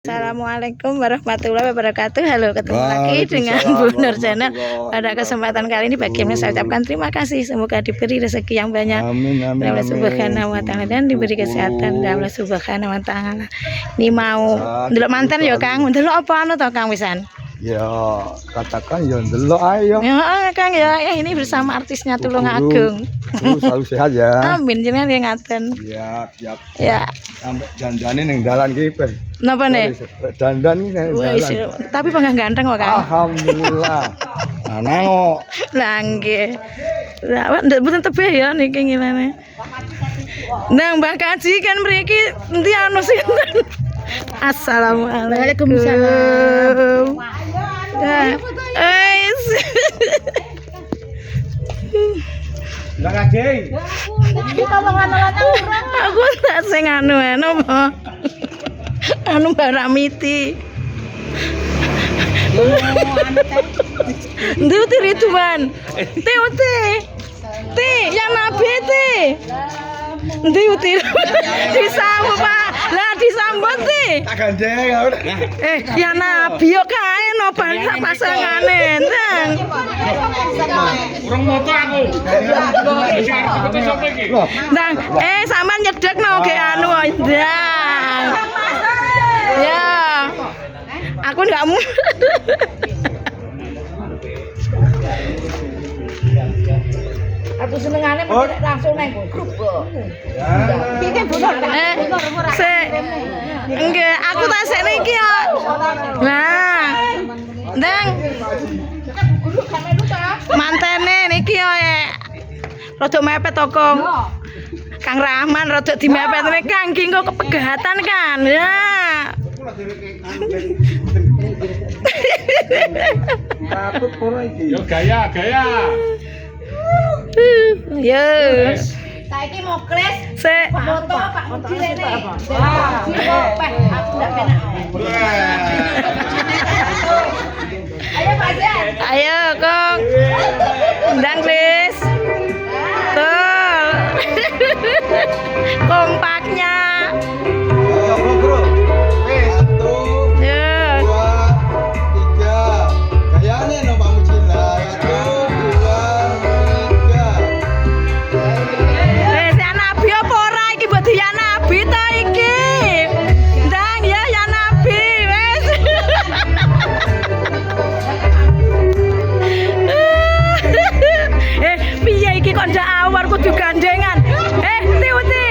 Assalamualaikum warahmatullahi wabarakatuh. Halo, ketemu lagi dengan Bu Nur Channel. Pada kesempatan kali ini bagaimana saya ucapkan terima kasih. Semoga diberi rezeki yang banyak dari Allah Subhanahu wa taala dan diberi kesehatan dari Allah Subhanahu wa taala. Ini mau ndelok manten ya, Kang. Ndelok apa anu to, Kang wisan? Ya, katakan ya ndelok ayo. Ya, Kang ya. Ini bersama artisnya Tulungagung. Selalu sehat ya. Amin, jenengan yang ngaten. Ya, siap. Ya. Sampai dandane ning dalan ki, Ben. Napa nih? Dandan iki ning dalan. Tapi pengen ganteng kok, Kang. Alhamdulillah. Ana kok. Lah nggih. Lah mboten tebih ya niki ngene. Nang Mbah Kaji kan mriki endi anu sinten? Assalamualaikum. Waalaikumsalam. Lah Kaji. Aku tak sing anu apa? Anu Baramiti. Ndi uti Ridwan. Ti yang nabi ti. Ndi uti disambut Pak. Lah disambut ti. Tak gandeng. Ya nabi yo kae no bangsa pasangane, Ndang. Urung moto aku. Ndang, sampean nyedekno ge anu, Ndang. Ya. Aku enggak mau. Aku senengane langsung nang grup kok. Iki bunur. Nggih, aku tak sik niki yo. Nah. Ndang. Mantene niki yo rada mepet to, Kang. Kang Rahman rada dimepetne Kang ki engko kepegatan kan. Ya. Yo gaya. Yo. Saiki mau kles Sik. foto Pak Mudi rene. Wah, aku ndak penak. Ayo Pak Jan. Ayo, Kong. Ndang, please. Tuh. Kompaknya. Wes, 1, Ya. 2, 3. Kayane no Pak Mujila. 1, 2, 3. Wes ya nabi apa ora iki mbok ya nabi to iki. Ndang ya nabi wes. Piye iki kok ndak awar kudu gandengan. Ti.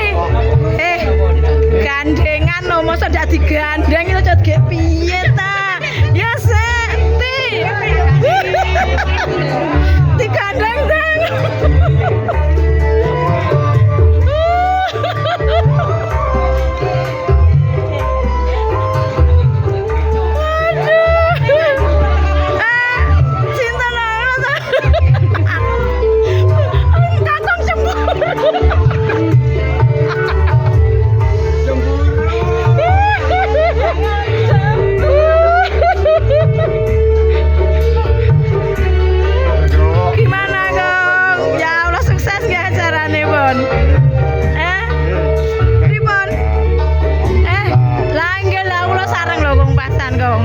Gandengan no mosok ndak digandeng itu cot ge piye ta? Ya sik, Ti. Digandeng, Dang. Gimana, Kong? Ya Allah, sukses nggak acaranya, Bon? Pripun? Lah nggih lah kula sareng lho Kong pasan, Kong.